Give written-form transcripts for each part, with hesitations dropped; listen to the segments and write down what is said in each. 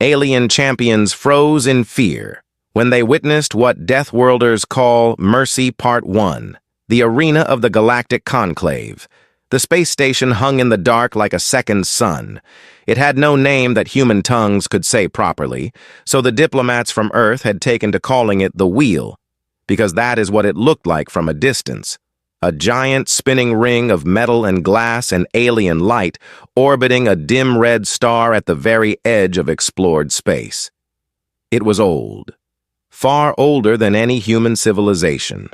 alien champions froze in fear when they witnessed what Deathworlders call Mercy Part 1, the arena of the Galactic Conclave. The space station hung in the dark like a second sun. It had no name that human tongues could say properly, so the diplomats from Earth had taken to calling it the Wheel, because that is what it looked like from a distance. A giant spinning ring of metal and glass and alien light orbiting a dim red star at the very edge of explored space. It was old, far older than any human civilization.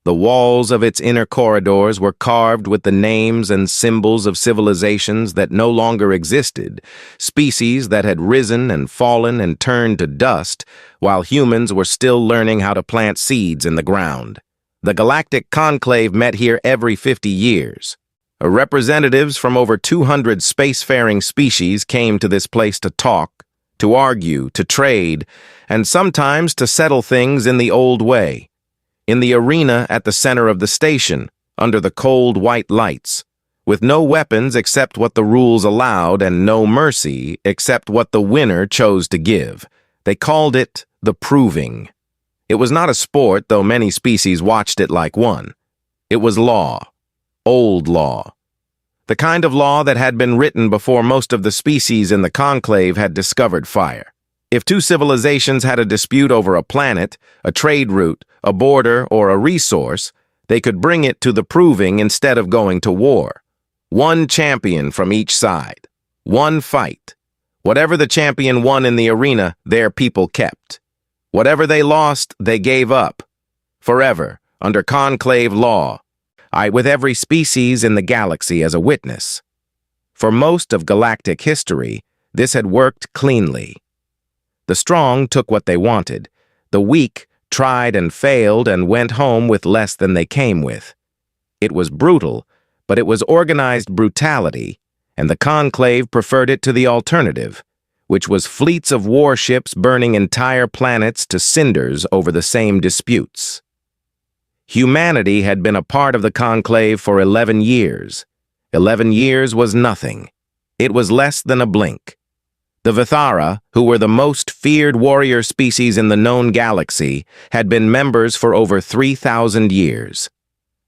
The walls of its inner corridors were carved with the names and symbols of civilizations that no longer existed, species that had risen and fallen and turned to dust, while humans were still learning how to plant seeds in the ground. The Galactic Conclave met here every 50 years. Representatives from over 200 spacefaring species came to this place to talk, to argue, to trade, and sometimes to settle things in the old way. In the arena at the center of the station, under the cold white lights, with no weapons except what the rules allowed and no mercy except what the winner chose to give. They called it the Proving. It was not a sport, though many species watched it like one. It was law. Old law. The kind of law that had been written before most of the species in the conclave had discovered fire. If two civilizations had a dispute over a planet, a trade route, a border, or a resource, they could bring it to the Proving instead of going to war. One champion from each side. One fight. Whatever the champion won in the arena, their people kept. Whatever they lost, they gave up. Forever, under conclave law. With every species in the galaxy as a witness. For most of galactic history, this had worked cleanly. The strong took what they wanted. The weak tried and failed and went home with less than they came with. It was brutal, but it was organized brutality, and the conclave preferred it to the alternative, which was fleets of warships burning entire planets to cinders over the same disputes. Humanity had been a part of the conclave for 11 years. 11 years was nothing. It was less than a blink. The Vithara, who were the most feared warrior species in the known galaxy, had been members for over 3,000 years.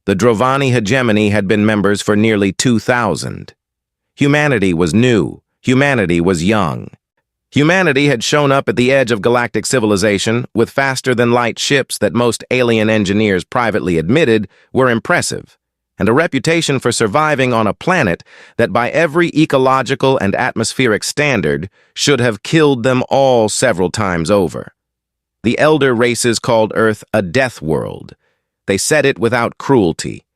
The Drovani hegemony had been members for nearly 2,000. Humanity was new. Humanity was young. Humanity had shown up at the edge of galactic civilization with faster-than-light ships that most alien engineers privately admitted were impressive, and a reputation for surviving on a planet that by every ecological and atmospheric standard should have killed them all several times over. The elder races called Earth a death world. They said it without cruelty.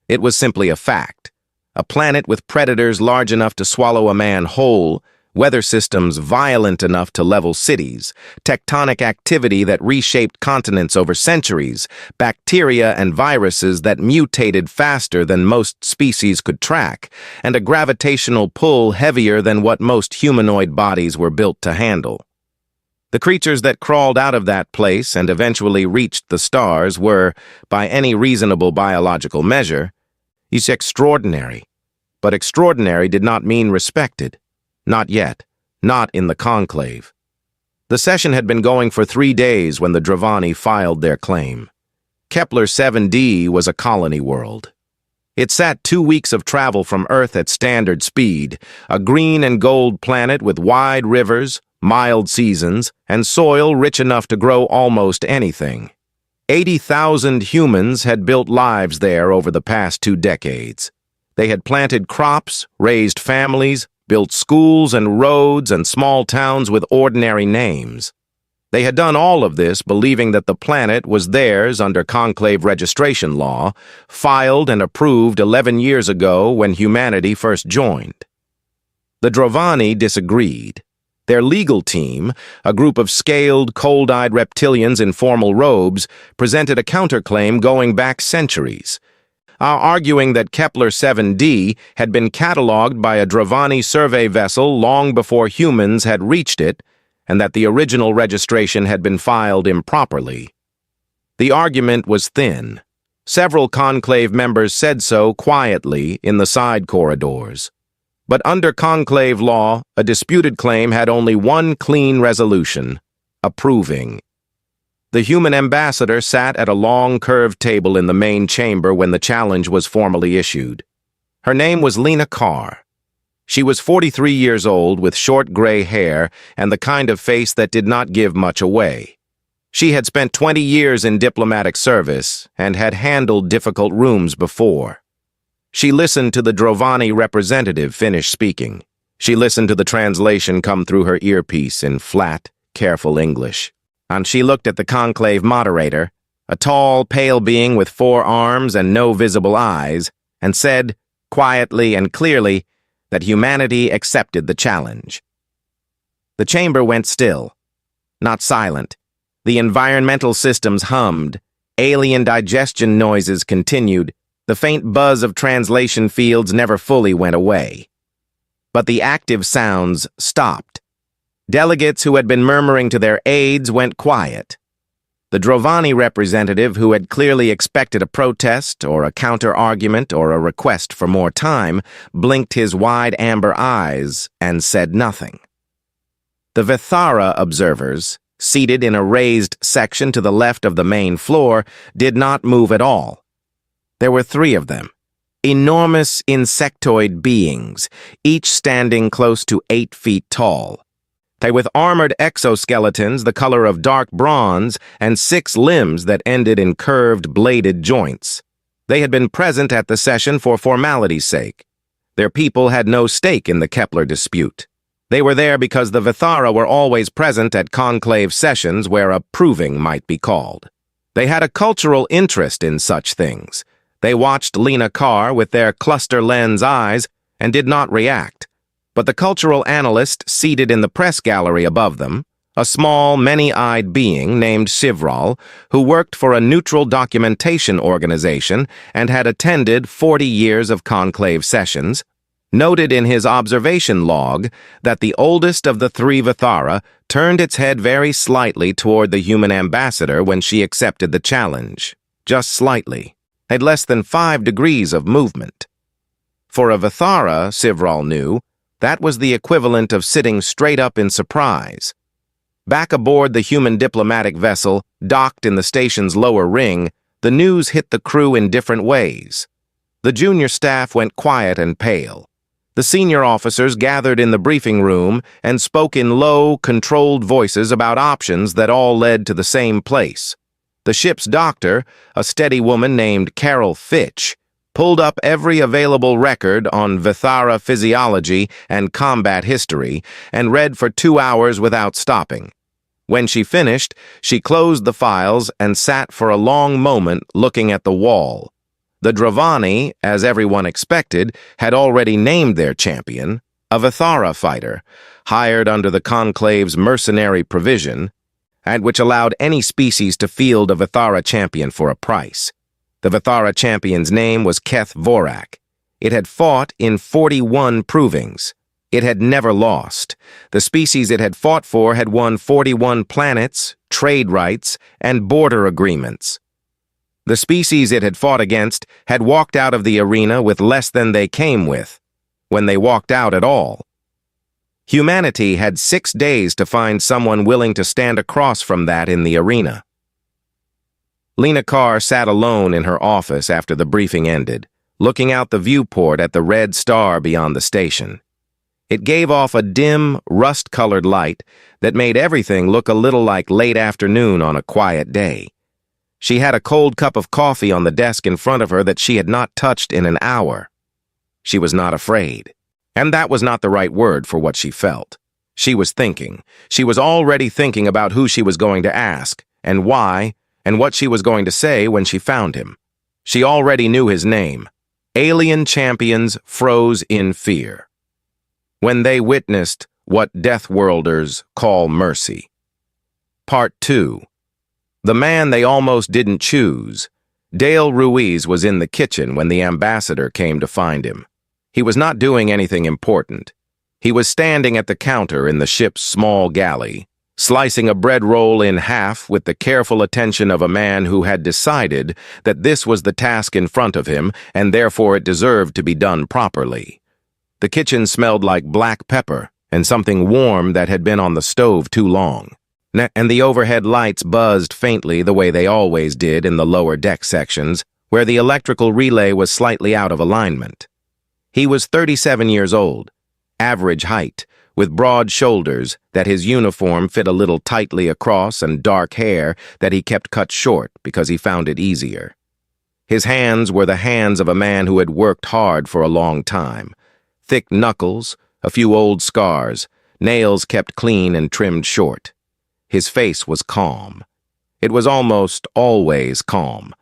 It was simply a fact. A planet with predators large enough to swallow a man whole, weather systems violent enough to level cities, tectonic activity that reshaped continents over centuries, bacteria and viruses that mutated faster than most species could track, and a gravitational pull heavier than what most humanoid bodies were built to handle. The creatures that crawled out of that place and eventually reached the stars were, by any reasonable biological measure, extraordinary. But extraordinary did not mean respected. Not yet. Not in the conclave. The session had been going for 3 days when the Drovani filed their claim. Kepler 7d was a colony world. It sat 2 weeks of travel from Earth at standard speed, a green and gold planet with wide rivers, mild seasons, and soil rich enough to grow almost anything. 80,000 humans had built lives there over the past 2 decades. They had planted crops, raised families, built schools and roads and small towns with ordinary names. They had done all of this believing that the planet was theirs under conclave registration law, filed and approved 11 years ago when humanity first joined. The Drovani disagreed. Their legal team, a group of scaled, cold-eyed reptilians in formal robes, presented a counterclaim going back centuries, arguing that Kepler 7d had been catalogued by a Drovani survey vessel long before humans had reached it, and that the original registration had been filed improperly. The argument was thin. Several conclave members said so quietly in the side corridors. But under conclave law, a disputed claim had only one clean resolution: approving. The human ambassador sat at a long curved table in the main chamber when the challenge was formally issued. Her name was Lena Carr. She was 43 years old with short gray hair and the kind of face that did not give much away. She had spent 20 years in diplomatic service and had handled difficult rooms before. She listened to the Drovani representative finish speaking. She listened to the translation come through her earpiece in flat, careful English. And she looked at the conclave moderator, a tall, pale being with 4 arms and no visible eyes, and said, quietly and clearly, that humanity accepted the challenge. The chamber went still, not silent. The environmental systems hummed, alien digestion noises continued, the faint buzz of translation fields never fully went away. But the active sounds stopped. Delegates who had been murmuring to their aides went quiet. The Drovani representative, who had clearly expected a protest or a counter-argument or a request for more time, blinked his wide amber eyes and said nothing. The Vithara observers, seated in a raised section to the left of the main floor, did not move at all. There were 3 of them, enormous insectoid beings, each standing close to 8 feet tall. They with armored exoskeletons the color of dark bronze and 6 limbs that ended in curved, bladed joints. They had been present at the session for formality's sake. Their people had no stake in the Kepler dispute. They were there because the Vithara were always present at conclave sessions where a proving might be called. They had a cultural interest in such things. They watched Lena Carr with their cluster lens eyes and did not react. But the cultural analyst seated in the press gallery above them, a small, many-eyed being named Sivral, who worked for a neutral documentation organization and had attended 40 years of conclave sessions, noted in his observation log that the oldest of the 3 Vithara turned its head very slightly toward the human ambassador when she accepted the challenge. Just slightly. Had less than 5 degrees of movement. For a Vithara, Sivral knew, that was the equivalent of sitting straight up in surprise. Back aboard the human diplomatic vessel, docked in the station's lower ring, the news hit the crew in different ways. The junior staff went quiet and pale. The senior officers gathered in the briefing room and spoke in low, controlled voices about options that all led to the same place. The ship's doctor, a steady woman named Carol Fitch, pulled up every available record on Vithara physiology and combat history and read for 2 hours without stopping. When she finished, she closed the files and sat for a long moment looking at the wall. The Drovani, as everyone expected, had already named their champion, a Vithara fighter, hired under the Conclave's mercenary provision, and which allowed any species to field a Vithara champion for a price. The Vithara champion's name was Keth Vorak. It had fought in 41 provings. It had never lost. The species it had fought for had won 41 planets, trade rights, and border agreements. The species it had fought against had walked out of the arena with less than they came with, when they walked out at all. Humanity had 6 days to find someone willing to stand across from that in the arena. Lena Carr sat alone in her office after the briefing ended, looking out the viewport at the red star beyond the station. It gave off a dim, rust-colored light that made everything look a little like late afternoon on a quiet day. She had a cold cup of coffee on the desk in front of her that she had not touched in an hour. She was not afraid. And that was not the right word for what she felt. She was thinking. She was already thinking about who she was going to ask, and why, and what she was going to say when she found him. She already knew his name. Alien champions froze in fear when they witnessed what Deathworlders call mercy. Part 2. The man they almost didn't choose. Dale Ruiz was in the kitchen when the ambassador came to find him. He was not doing anything important. He was standing at the counter in the ship's small galley, slicing a bread roll in half with the careful attention of a man who had decided that this was the task in front of him and therefore it deserved to be done properly. The kitchen smelled like black pepper and something warm that had been on the stove too long. And the overhead lights buzzed faintly the way they always did in the lower deck sections, where the electrical relay was slightly out of alignment. He was 37 years old, average height, with broad shoulders that his uniform fit a little tightly across and dark hair that he kept cut short because he found it easier. His hands were the hands of a man who had worked hard for a long time. Thick knuckles, a few old scars, nails kept clean and trimmed short. His face was calm. It was almost always calm.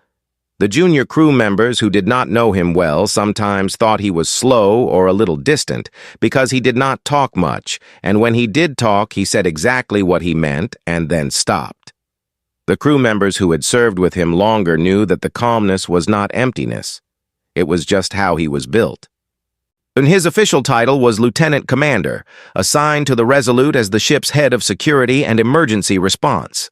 The junior crew members who did not know him well sometimes thought he was slow or a little distant because he did not talk much, and when he did talk, he said exactly what he meant and then stopped. The crew members who had served with him longer knew that the calmness was not emptiness. It was just how he was built. And his official title was Lieutenant Commander, assigned to the Resolute as the ship's head of security and emergency response.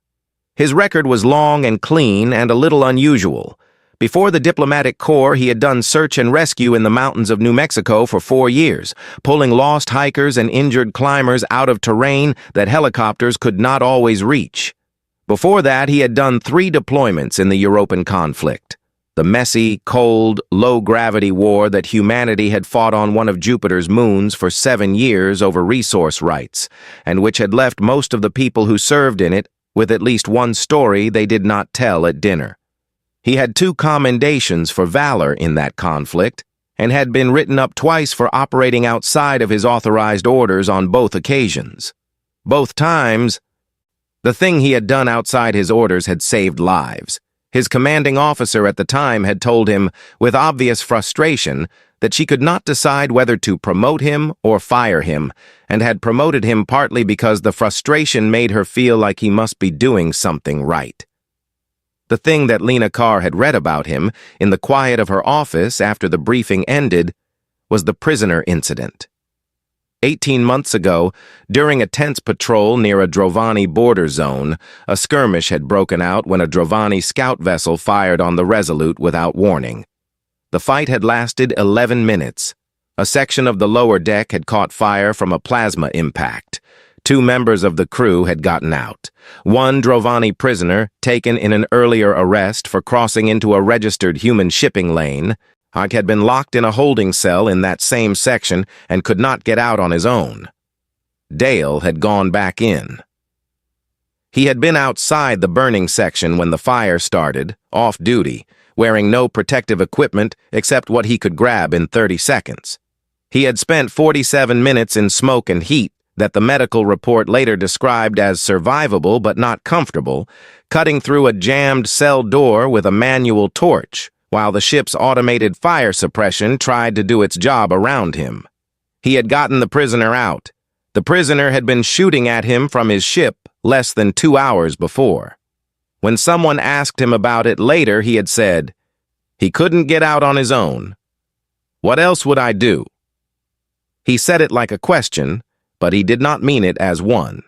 His record was long and clean and a little unusual. Before the diplomatic corps, he had done search and rescue in the mountains of New Mexico for 4 years, pulling lost hikers and injured climbers out of terrain that helicopters could not always reach. Before that, he had done 3 deployments in the European conflict, the messy, cold, low-gravity war that humanity had fought on one of Jupiter's moons for 7 years over resource rights, and which had left most of the people who served in it with at least one story they did not tell at dinner. He had 2 commendations for valor in that conflict, and had been written up twice for operating outside of his authorized orders on both occasions. Both times, the thing he had done outside his orders had saved lives. His commanding officer at the time had told him, with obvious frustration, that she could not decide whether to promote him or fire him, and had promoted him partly because the frustration made her feel like he must be doing something right. The thing that Lena Carr had read about him in the quiet of her office after the briefing ended was the prisoner incident. 18 months ago, during a tense patrol near a Drovani border zone, a skirmish had broken out when a Drovani scout vessel fired on the Resolute without warning. The fight had lasted 11 minutes. A section of the lower deck had caught fire from a plasma impact. 2 members of the crew had gotten out. One Drovani prisoner, taken in an earlier arrest for crossing into a registered human shipping lane, had been locked in a holding cell in that same section and could not get out on his own. Dale had gone back in. He had been outside the burning section when the fire started, off duty, wearing no protective equipment except what he could grab in 30 seconds. He had spent 47 minutes in smoke and heat that the medical report later described as survivable but not comfortable, cutting through a jammed cell door with a manual torch, while the ship's automated fire suppression tried to do its job around him. He had gotten the prisoner out. The prisoner had been shooting at him from his ship less than 2 hours before. When someone asked him about it later, he had said, "He couldn't get out on his own. What else would I do?" He said it like a question, but he did not mean it as one.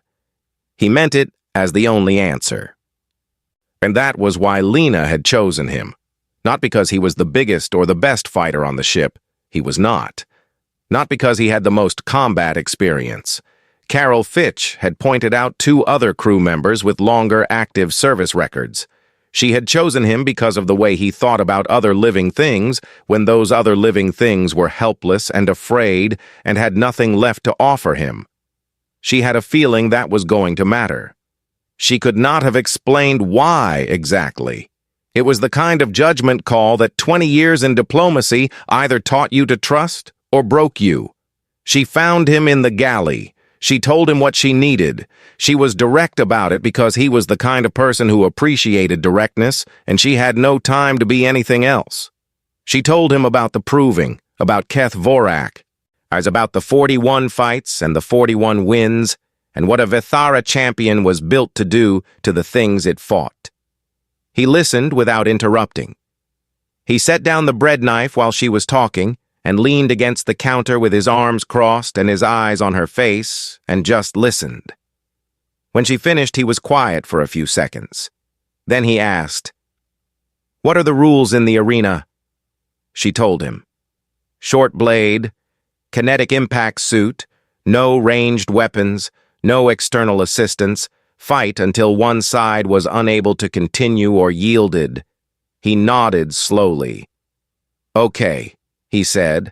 He meant it as the only answer. And that was why Lena had chosen him. Not because he was the biggest or the best fighter on the ship. He was not. Not because he had the most combat experience. Carol Fitch had pointed out 2 other crew members with longer active service records. She had chosen him because of the way he thought about other living things when those other living things were helpless and afraid and had nothing left to offer him. She had a feeling that was going to matter. She could not have explained why exactly. It was the kind of judgment call that 20 years in diplomacy either taught you to trust or broke you. She found him in the galley. She told him what she needed. She was direct about it because he was the kind of person who appreciated directness, and she had no time to be anything else. She told him about the proving, about Keth Vorak, as about the 41 fights and the 41 wins, and what a Vithara champion was built to do to the things it fought. He listened without interrupting. He set down the bread knife while she was talking, and leaned against the counter with his arms crossed and his eyes on her face, and just listened. When she finished, he was quiet for a few seconds. Then he asked, "What are the rules in the arena?" She told him. Short blade, Kinetic impact suit, no ranged weapons, no external assistance, fight until one side was unable to continue or yielded. He nodded slowly. "Okay," he said.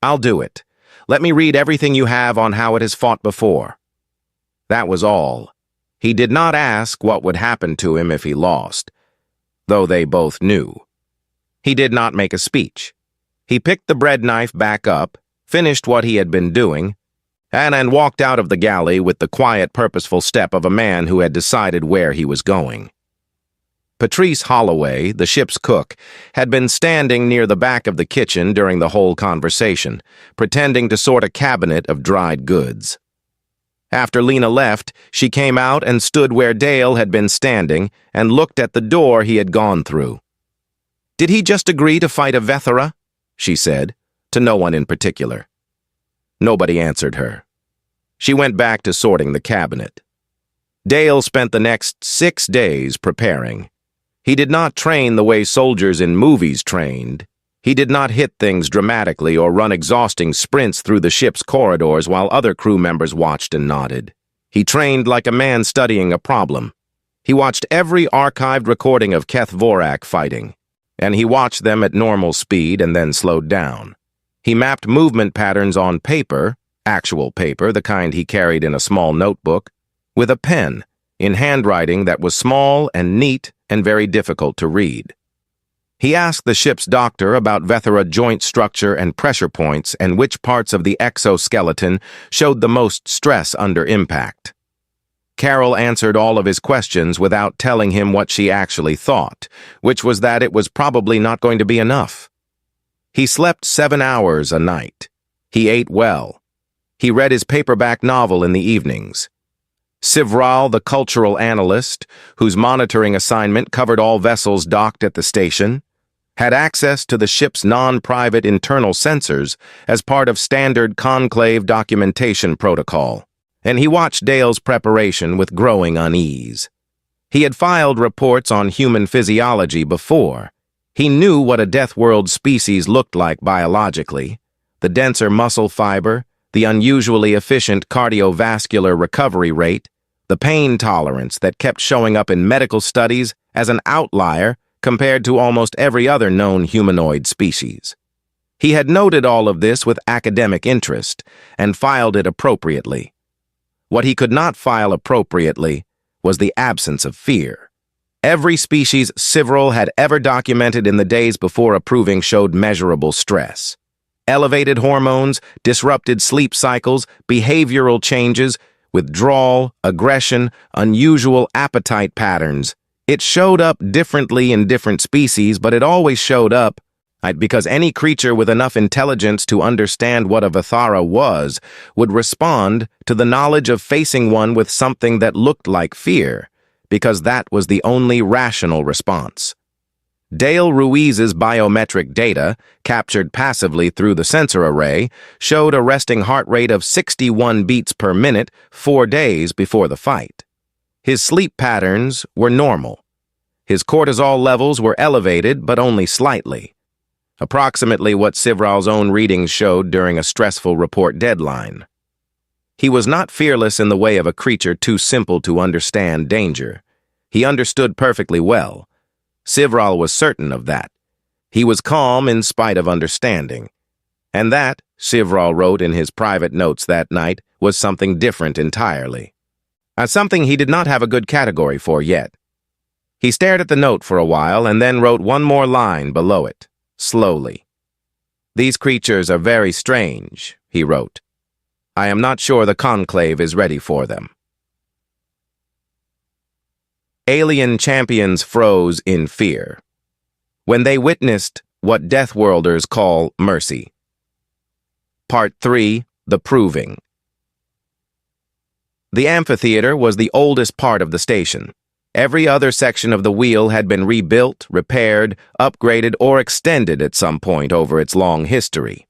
"I'll do it. Let me read everything you have on how it has fought before." That was all. He did not ask what would happen to him if he lost, though they both knew. He did not make a speech. He picked the bread knife back up, finished what he had been doing, and walked out of the galley with the quiet, purposeful step of a man who had decided where he was going. Patrice Holloway, the ship's cook, had been standing near the back of the kitchen during the whole conversation, pretending to sort a cabinet of dried goods. After Lena left, she came out and stood where Dale had been standing and looked at the door he had gone through. "Did he just agree to fight a Vethera?" she said, to no one in particular. Nobody answered her. She went back to sorting the cabinet. Dale spent the next 6 days preparing. He did not train the way soldiers in movies trained. He did not hit things dramatically or run exhausting sprints through the ship's corridors while other crew members watched and nodded. He trained like a man studying a problem. He watched every archived recording of Keth Vorak fighting, and he watched them at normal speed and then slowed down. He mapped movement patterns on paper, actual paper, the kind he carried in a small notebook, with a pen, in handwriting that was small and neat and very difficult to read. He asked the ship's doctor about Vethera joint structure and pressure points and which parts of the exoskeleton showed the most stress under impact. Carol answered all of his questions without telling him what she actually thought, which was that it was probably not going to be enough. He slept 7 hours a night. He ate well. He read his paperback novel in the evenings. Sivral, the cultural analyst, whose monitoring assignment covered all vessels docked at the station, had access to the ship's non-private internal sensors as part of standard conclave documentation protocol, and he watched Dale's preparation with growing unease. He had filed reports on human physiology before. He knew what a Deathworld species looked like biologically: the denser muscle fiber, the unusually efficient cardiovascular recovery rate, the pain tolerance that kept showing up in medical studies as an outlier compared to almost every other known humanoid species. He had noted all of this with academic interest and filed it appropriately. What he could not file appropriately was the absence of fear. Every species Sivral had ever documented in the days before approving showed measurable stress. Elevated hormones, disrupted sleep cycles, behavioral changes, withdrawal, aggression, unusual appetite patterns. It showed up differently in different species, but it always showed up, because any creature with enough intelligence to understand what a Vethera was would respond to the knowledge of facing one with something that looked like fear, because that was the only rational response. Dale Ruiz's biometric data, captured passively through the sensor array, showed a resting heart rate of 61 beats per minute 4 days before the fight. His sleep patterns were normal. His cortisol levels were elevated, but only slightly. Approximately what Sivral's own readings showed during a stressful report deadline. He was not fearless in the way of a creature too simple to understand danger. He understood perfectly well. Sivral was certain of that. He was calm in spite of understanding. And that, Sivral wrote in his private notes that night, was something different entirely. Something he did not have a good category for yet. He stared at the note for a while and then wrote one more line below it, slowly. "These creatures are very strange," he wrote. "I am not sure the Conclave is ready for them." Alien champions froze in fear when they witnessed what Deathworlders call mercy. Part 3, The Proving. The amphitheater was the oldest part of the station. Every other section of the wheel had been rebuilt, repaired, upgraded, or extended at some point over its long history.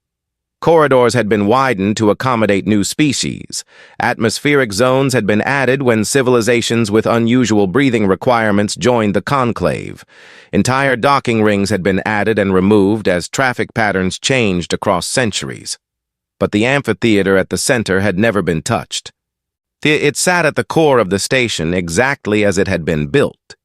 Corridors had been widened to accommodate new species. Atmospheric zones had been added when civilizations with unusual breathing requirements joined the conclave. Entire docking rings had been added and removed as traffic patterns changed across centuries. but the amphitheater at the center had never been touched. It sat at the core of the station exactly as it had been built,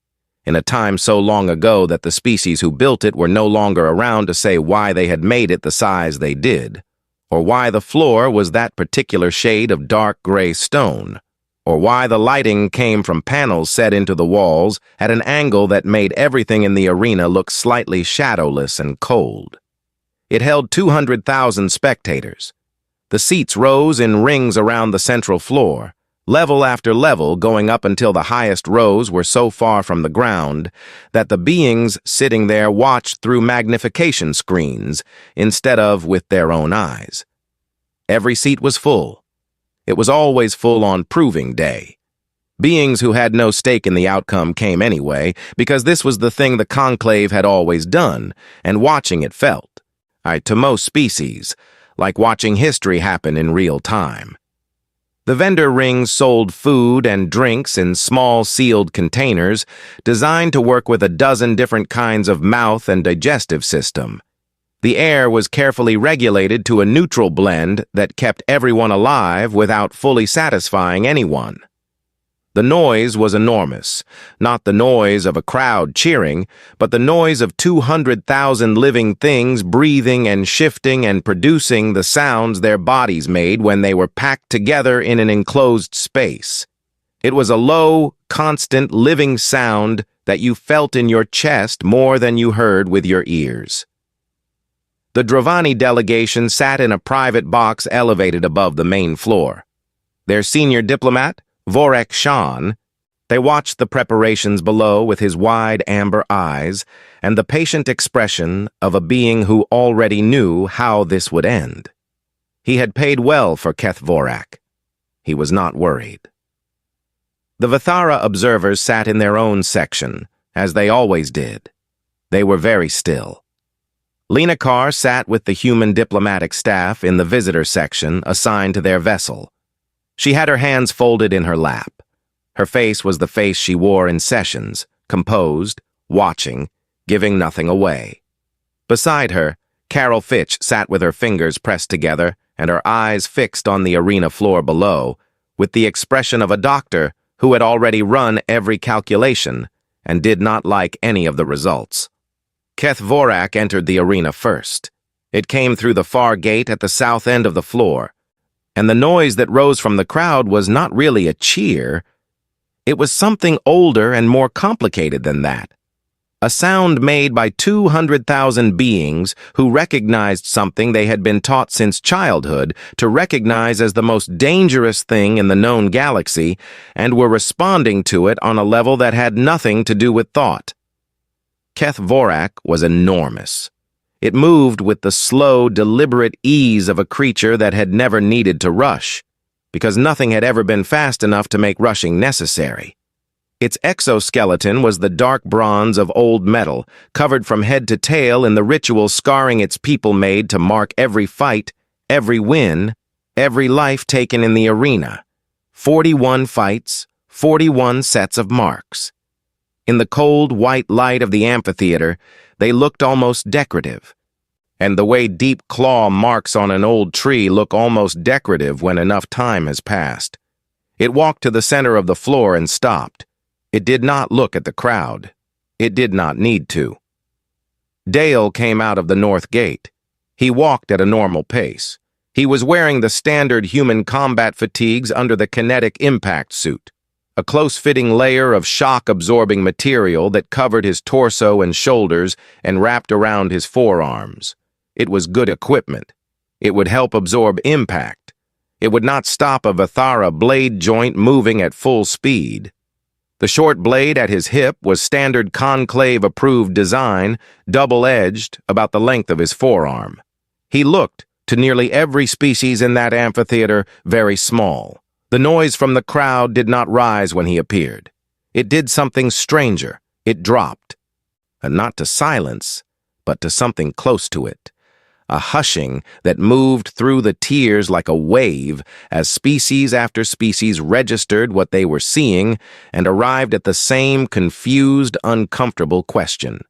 in a time so long ago that the species who built it were no longer around to say why they had made it the size they did, or why the floor was that particular shade of dark gray stone, or why the lighting came from panels set into the walls at an angle that made everything in the arena look slightly shadowless and cold. It held 200,000 spectators. The seats rose in rings around the central floor, level after level going up until the highest rows were so far from the ground that the beings sitting there watched through magnification screens instead of with their own eyes. Every seat was full. It was always full on proving day. Beings who had no stake in the outcome came anyway, because this was the thing the conclave had always done, and watching it felt, to most species, like watching history happen in real time. The vendor rings sold food and drinks in small sealed containers designed to work with a dozen different kinds of mouth and digestive system. The air was carefully regulated to a neutral blend that kept everyone alive without fully satisfying anyone. The noise was enormous, not the noise of a crowd cheering, but the noise of 200,000 living things breathing and shifting and producing the sounds their bodies made when they were packed together in an enclosed space. It was a low, constant, living sound that you felt in your chest more than you heard with your ears. The Dravani delegation sat in a private box elevated above the main floor. Their senior diplomat, Vorek Shan, they watched the preparations below with his wide amber eyes and the patient expression of a being who already knew how this would end. He had paid well for Keth Vorak. He was not worried. The Vithara observers sat in their own section, as they always did. They were very still. Lena Carr sat with the human diplomatic staff in the visitor section assigned to their vessel. She had her hands folded in her lap. Her face was the face she wore in sessions, composed, watching, giving nothing away. Beside her, Carol Fitch sat with her fingers pressed together and her eyes fixed on the arena floor below, with the expression of a doctor who had already run every calculation and did not like any of the results. Keth Vorak entered the arena first. It came through the far gate at the south end of the floor, and the noise that rose from the crowd was not really a cheer. It was something older and more complicated than that. A sound made by 200,000 beings who recognized something they had been taught since childhood to recognize as the most dangerous thing in the known galaxy and were responding to it on a level that had nothing to do with thought. Keth Vorak was enormous. It moved with the slow, deliberate ease of a creature that had never needed to rush, because nothing had ever been fast enough to make rushing necessary. Its exoskeleton was the dark bronze of old metal, covered from head to tail in the ritual scarring its people made to mark every fight, every win, every life taken in the arena. 41 fights, 41 sets of marks. In the cold, white light of the amphitheater, they looked almost decorative. And the way deep claw marks on an old tree look almost decorative when enough time has passed. It walked to the center of the floor and stopped. It did not look at the crowd. It did not need to. Dale came out of the north gate. He walked at a normal pace. He was wearing the standard human combat fatigues under the kinetic impact suit, a close-fitting layer of shock-absorbing material that covered his torso and shoulders and wrapped around his forearms. It was good equipment. It would help absorb impact. It would not stop a Vithara blade joint moving at full speed. The short blade at his hip was standard conclave-approved design, double-edged, about the length of his forearm. He looked, to nearly every species in that amphitheater, very small. The noise from the crowd did not rise when he appeared. It did something stranger. It dropped. And not to silence, but to something close to it. A hushing that moved through the tiers like a wave as species after species registered what they were seeing and arrived at the same confused, uncomfortable question.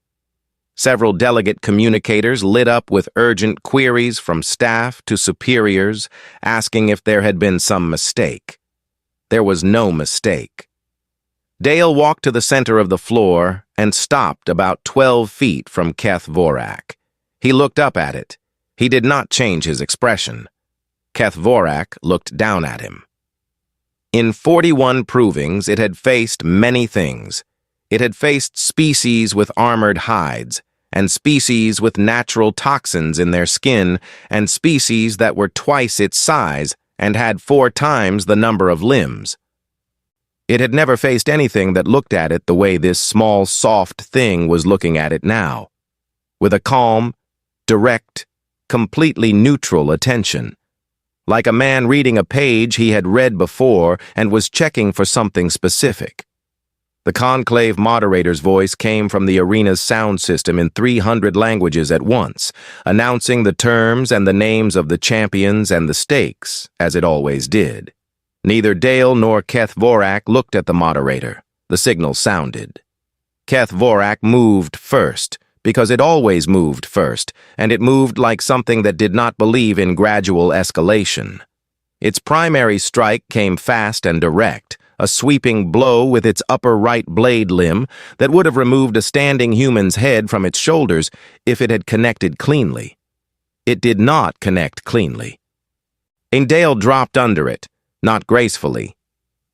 Several delegate communicators lit up with urgent queries from staff to superiors, asking if there had been some mistake. There was no mistake. Dale walked to the center of the floor and stopped about 12 feet from Keth Vorak. He looked up at it. He did not change his expression. Keth Vorak looked down at him. In 41 provings, it had faced many things. It had faced species with armored hides, and species with natural toxins in their skin, and species that were twice its size and had 4 times the number of limbs. It had never faced anything that looked at it the way this small, soft thing was looking at it now, with a calm, direct, completely neutral attention. Like a man reading a page he had read before and was checking for something specific. The conclave moderator's voice came from the arena's sound system in 300 languages at once, announcing the terms and the names of the champions and the stakes, as it always did. Neither Dale nor Keth Vorak looked at the moderator. The signal sounded. Keth Vorak moved first, because it always moved first, and it moved like something that did not believe in gradual escalation. Its primary strike came fast and direct, a sweeping blow with its upper right blade limb that would have removed a standing human's head from its shoulders if it had connected cleanly. It did not connect cleanly. Dale dropped under it, not gracefully.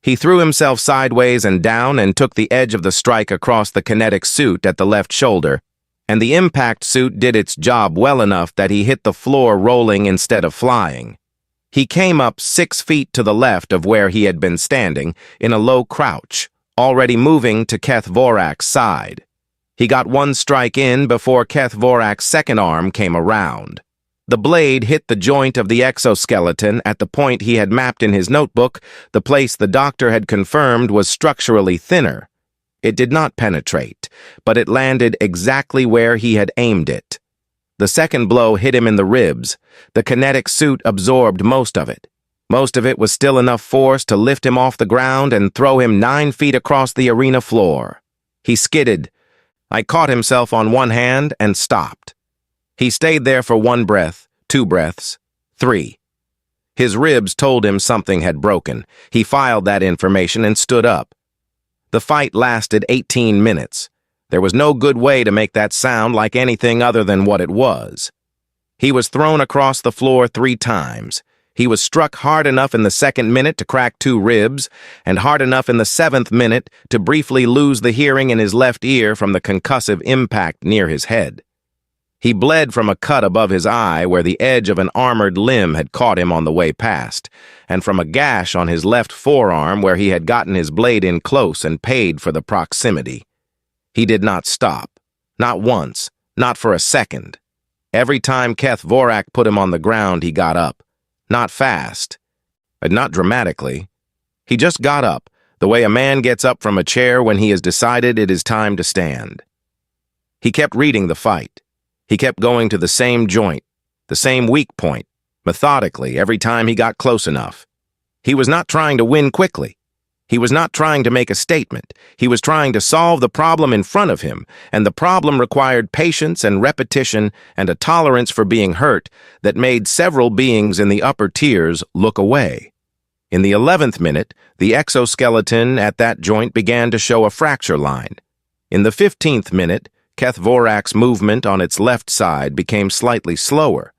He threw himself sideways and down and took the edge of the strike across the kinetic suit at the left shoulder, and the impact suit did its job well enough that he hit the floor rolling instead of flying. He came up 6 feet to the left of where he had been standing, in a low crouch, already moving to Keth Vorak's side. He got 1 strike in before Keth Vorak's second arm came around. The blade hit the joint of the exoskeleton at the point he had mapped in his notebook, the place the doctor had confirmed was structurally thinner. It did not penetrate, but it landed exactly where he had aimed it. The second blow hit him in the ribs. The kinetic suit absorbed most of it. Most of it was still enough force to lift him off the ground and throw him 9 feet across the arena floor. He skidded. I caught himself on one hand and stopped. He stayed there for 1 breath, 2 breaths, 3. His ribs told him something had broken. He filed that information and stood up. The fight lasted 18 minutes. There was no good way to make that sound like anything other than what it was. He was thrown across the floor 3 times. He was struck hard enough in the 2nd minute to crack 2 ribs, and hard enough in the 7th minute to briefly lose the hearing in his left ear from the concussive impact near his head. He bled from a cut above his eye where the edge of an armored limb had caught him on the way past, and from a gash on his left forearm where he had gotten his blade in close and paid for the proximity. He did not stop. Not once. Not for a second. Every time Keth Vorak put him on the ground, he got up. Not fast. And not dramatically. He just got up, the way a man gets up from a chair when he has decided it is time to stand. He kept reading the fight. He kept going to the same joint, the same weak point, methodically every time he got close enough. He was not trying to win quickly. He was not trying to make a statement. He was trying to solve the problem in front of him, and the problem required patience and repetition and a tolerance for being hurt that made several beings in the upper tiers look away. In the 11th minute, the exoskeleton at that joint began to show a fracture line. In the 15th minute, Keth Vorak's movement on its left side became slightly slower.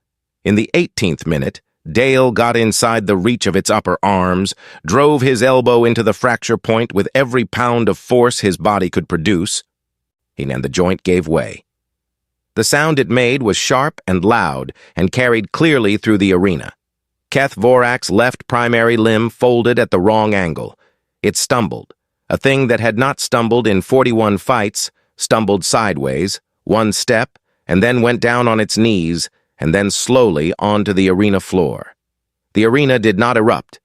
In the 18th minute, Dale got inside the reach of its upper arms, drove his elbow into the fracture point with every pound of force his body could produce, and the joint gave way. The sound it made was sharp and loud and carried clearly through the arena. Keth Vorak's left primary limb folded at the wrong angle. It stumbled. A thing that had not stumbled in 41 fights, stumbled sideways, 1 step, and then went down on its knees, and then slowly onto the arena floor. The arena did not erupt.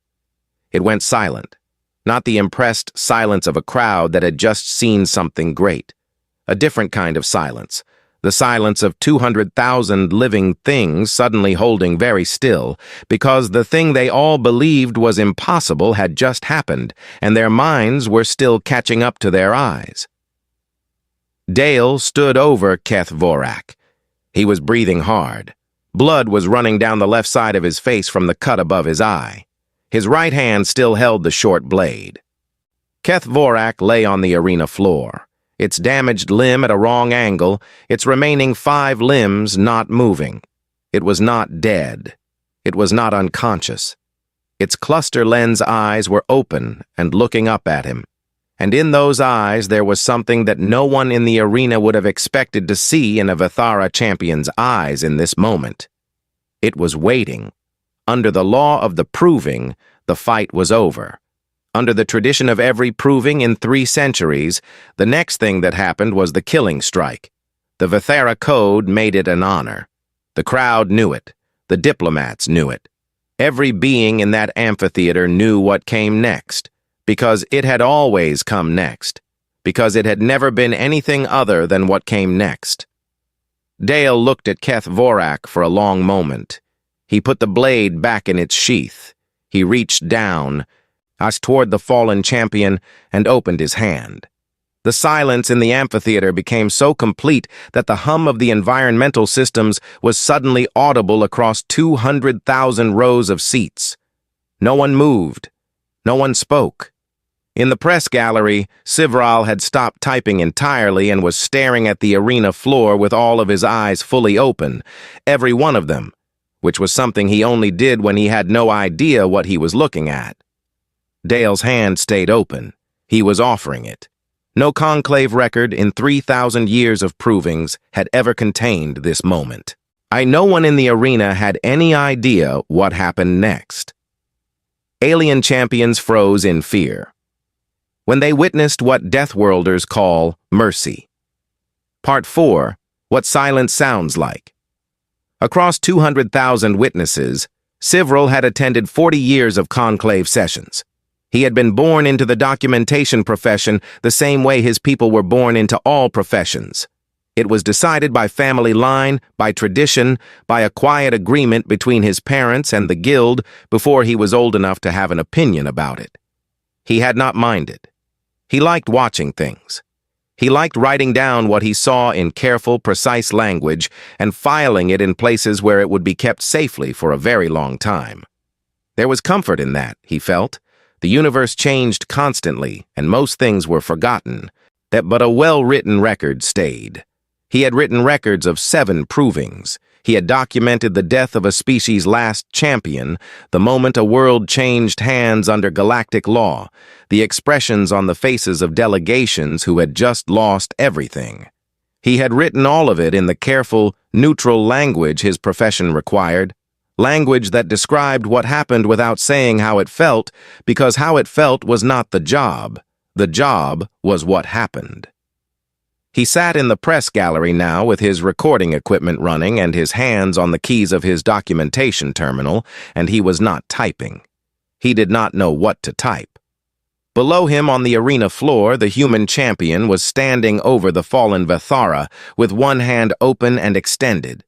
It went silent, not the impressed silence of a crowd that had just seen something great. A different kind of silence, the silence of 200,000 living things suddenly holding very still, because the thing they all believed was impossible had just happened, and their minds were still catching up to their eyes. Dale stood over Keth Vorak. He was breathing hard. Blood was running down the left side of his face from the cut above his eye. His right hand still held the short blade. Keth Vorak lay on the arena floor, its damaged limb at a wrong angle, its remaining 5 limbs not moving. It was not dead. It was not unconscious. Its cluster lens eyes were open and looking up at him. And in those eyes there was something that no one in the arena would have expected to see in a Vithara champion's eyes in this moment. It was waiting. Under the law of the proving, the fight was over. Under the tradition of every proving in 3 centuries, the next thing that happened was the killing strike. The Vithara code made it an honor. The crowd knew it. The diplomats knew it. Every being in that amphitheater knew what came next, because it had always come next, because it had never been anything other than what came next. Dale looked at Keth Vorak for a long moment. He put the blade back in its sheath. He reached down, toward the fallen champion, and opened his hand. The silence in the amphitheater became so complete that the hum of the environmental systems was suddenly audible across 200,000 rows of seats. No one moved. No one spoke. In the press gallery, Sivral had stopped typing entirely and was staring at the arena floor with all of his eyes fully open, every one of them, which was something he only did when he had no idea what he was looking at. Dale's hand stayed open. He was offering it. No conclave record in 3,000 years of provings had ever contained this moment. No one in the arena had any idea what happened next. Alien champions froze in fear when they witnessed what Deathworlders call mercy. Part 4, What Silence Sounds Like. Across 200,000 witnesses, Sivral had attended 40 years of conclave sessions. He had been born into the documentation profession the same way his people were born into all professions. It was decided by family line, by tradition, by a quiet agreement between his parents and the guild before he was old enough to have an opinion about it. He had not minded. He liked watching things. He liked writing down what he saw in careful, precise language and filing it in places where it would be kept safely for a very long time. There was comfort in that, he felt. The universe changed constantly, and most things were forgotten, but a well-written record stayed. He had written records of 7 provings. He had documented the death of a species' last champion, the moment a world changed hands under galactic law, the expressions on the faces of delegations who had just lost everything. He had written all of it in the careful, neutral language his profession required, language that described what happened without saying how it felt, because how it felt was not the job. The job was what happened. He sat in the press gallery now with his recording equipment running and his hands on the keys of his documentation terminal, and he was not typing. He did not know what to type. Below him on the arena floor, the human champion was standing over the fallen Vithara with one hand open and extended.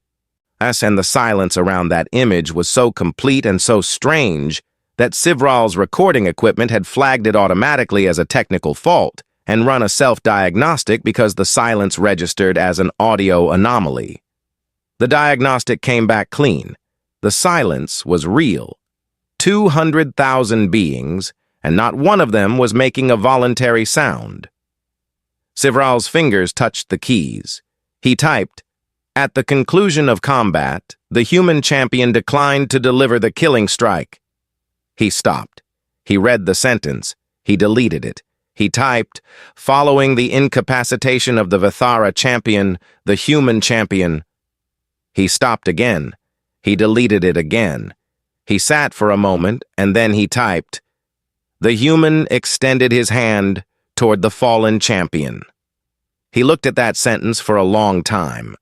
And the silence around that image was so complete and so strange that Sivral's recording equipment had flagged it automatically as a technical fault and run a self-diagnostic because the silence registered as an audio anomaly. The diagnostic came back clean. The silence was real. 200,000 beings, and not one of them was making a voluntary sound. Sivral's fingers touched the keys. He typed, "At the conclusion of combat, the human champion declined to deliver the killing strike." He stopped. He read the sentence. He deleted it. He typed, "Following the incapacitation of the Vithara champion, the human champion." He stopped again. He deleted it again. He sat for a moment, and then he typed, "The human extended his hand toward the fallen champion." He looked at that sentence for a long time.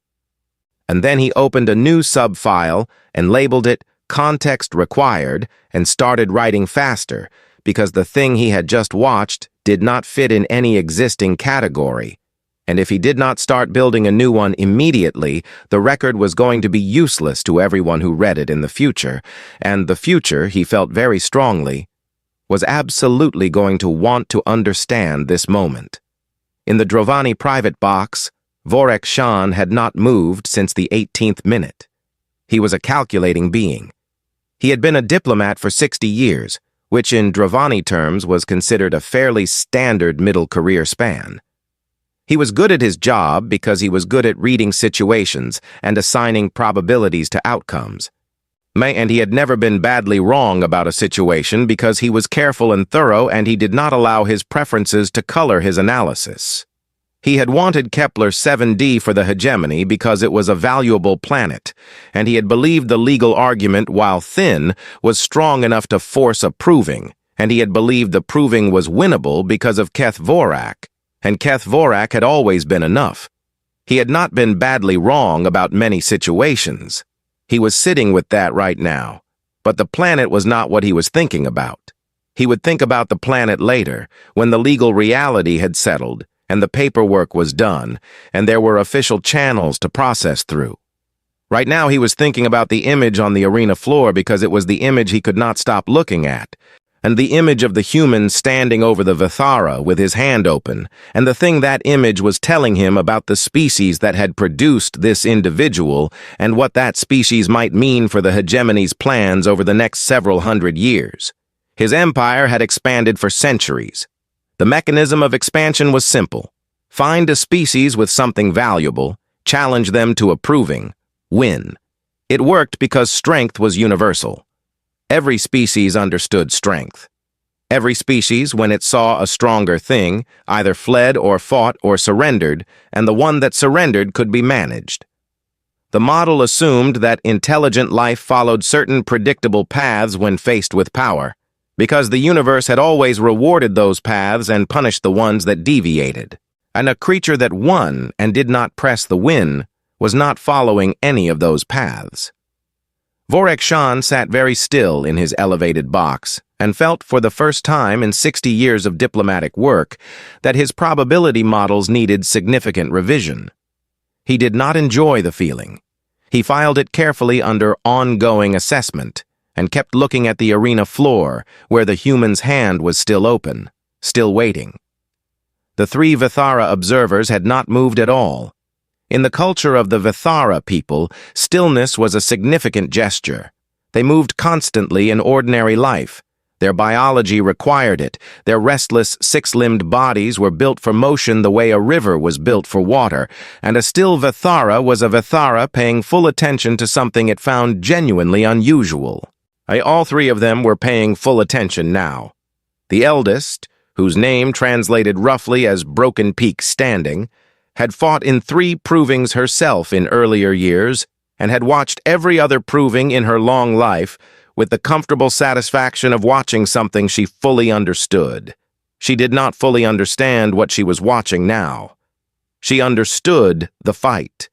And then he opened a new sub-file and labeled it "Context Required" and started writing faster, because the thing he had just watched did not fit in any existing category, and if he did not start building a new one immediately, the record was going to be useless to everyone who read it in the future, and the future, he felt very strongly, was absolutely going to want to understand this moment. In the Drovani private box, Vorek Shan had not moved since the 18th minute. He was a calculating being. He had been a diplomat for 60 years, which in Drovani terms was considered a fairly standard middle career span. He was good at his job because he was good at reading situations and assigning probabilities to outcomes. And he had never been badly wrong about a situation because he was careful and thorough, and he did not allow his preferences to color his analysis. He had wanted Kepler 7d for the hegemony because it was a valuable planet, and he had believed the legal argument, while thin, was strong enough to force a proving, and he had believed the proving was winnable because of Keth Vorak, and Keth Vorak had always been enough. He had not been badly wrong about many situations. He was sitting with that right now, but the planet was not what he was thinking about. He would think about the planet later, when the legal reality had settled, and the paperwork was done, and there were official channels to process through. Right now he was thinking about the image on the arena floor because it was the image he could not stop looking at, and the image of the human standing over the Vithara with his hand open, and the thing that image was telling him about the species that had produced this individual and what that species might mean for the hegemony's plans over the next several hundred years. His empire had expanded for centuries. The mechanism of expansion was simple. Find a species with something valuable, challenge them to a proving, win. It worked because strength was universal. Every species understood strength. Every species, when it saw a stronger thing, either fled or fought or surrendered, and the one that surrendered could be managed. The model assumed that intelligent life followed certain predictable paths when faced with power, because the universe had always rewarded those paths and punished the ones that deviated. And a creature that won and did not press the win was not following any of those paths. Vorek Shan sat very still in his elevated box and felt for the first time in 60 years of diplomatic work that his probability models needed significant revision. He did not enjoy the feeling. He filed it carefully under ongoing assessment and kept looking at the arena floor where the human's hand was still open, still waiting. The three Vithara observers had not moved at all. In the culture of the Vithara people, stillness was a significant gesture. They moved constantly in ordinary life. Their biology required it. Their restless, six-limbed bodies were built for motion the way a river was built for water, and a still Vithara was a Vithara paying full attention to something it found genuinely unusual. All three of them were paying full attention now. The eldest, whose name translated roughly as Broken Peak Standing, had fought in 3 provings herself in earlier years and had watched every other proving in her long life with the comfortable satisfaction of watching something she fully understood. She did not fully understand what she was watching now. She understood the fight.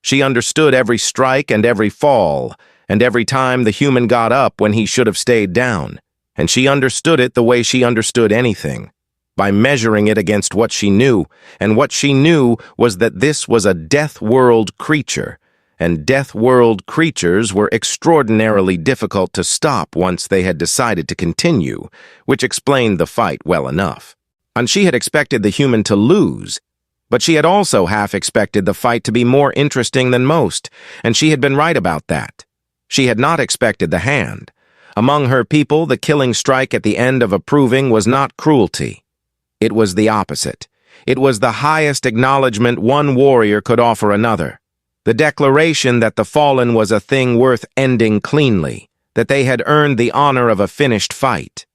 She understood every strike and every fall, and every time the human got up when he should have stayed down, and she understood it the way she understood anything, by measuring it against what she knew, and what she knew was that this was a death world creature, and death world creatures were extraordinarily difficult to stop once they had decided to continue, which explained the fight well enough. And she had expected the human to lose, but she had also half expected the fight to be more interesting than most, and she had been right about that. She had not expected the hand. Among her people, the killing strike at the end of a proving was not cruelty. It was the opposite. It was the highest acknowledgement one warrior could offer another. The declaration that the fallen was a thing worth ending cleanly, that they had earned the honor of a finished fight.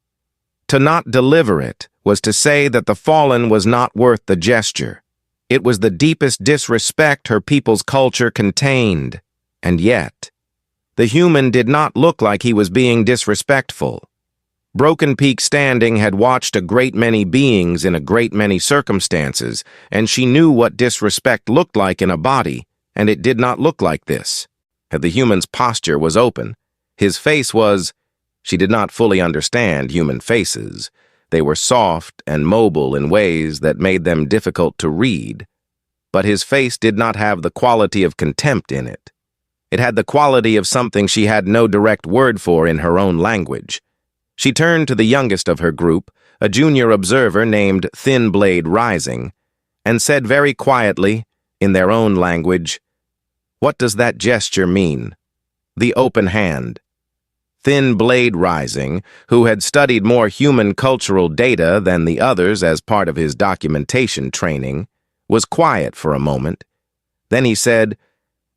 To not deliver it was to say that the fallen was not worth the gesture. It was the deepest disrespect her people's culture contained. And yet, the human did not look like he was being disrespectful. Broken Peak Standing had watched a great many beings in a great many circumstances, and she knew what disrespect looked like in a body, and it did not look like this. The human's posture was open. His face was... She did not fully understand human faces. They were soft and mobile in ways that made them difficult to read. But his face did not have the quality of contempt in it. It had the quality of something she had no direct word for in her own language. She turned to the youngest of her group, a junior observer named Thin Blade Rising, and said very quietly, in their own language, "What does that gesture mean?" "The open hand." Thin Blade Rising, who had studied more human cultural data than the others as part of his documentation training, was quiet for a moment. Then he said,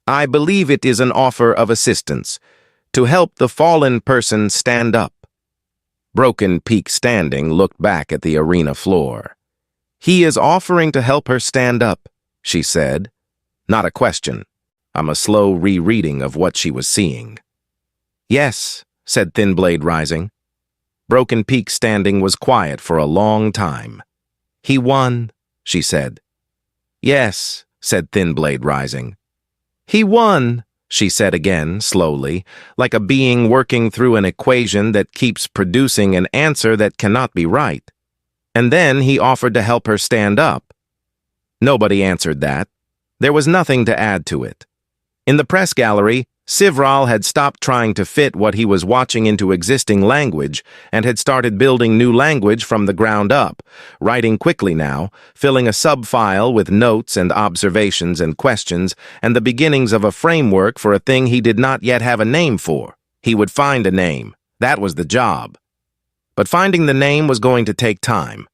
"I believe it is an offer of assistance, to help the fallen person stand up." Broken Peak Standing looked back at the arena floor. "He is offering to help her stand up," she said. Not a question. A slow rereading of what she was seeing. "Yes," said Thin Blade Rising. Broken Peak Standing was quiet for a long time. "He won," she said. "Yes," said Thin Blade Rising. "He won," she said again, slowly, like a being working through an equation that keeps producing an answer that cannot be right. And then he offered to help her stand up. Nobody answered that. There was nothing to add to it. In the press gallery, Sivral had stopped trying to fit what he was watching into existing language and had started building new language from the ground up, writing quickly now, filling a sub-file with notes and observations and questions and the beginnings of a framework for a thing he did not yet have a name for. He would find a name. That was the job. But finding the name was going to take time.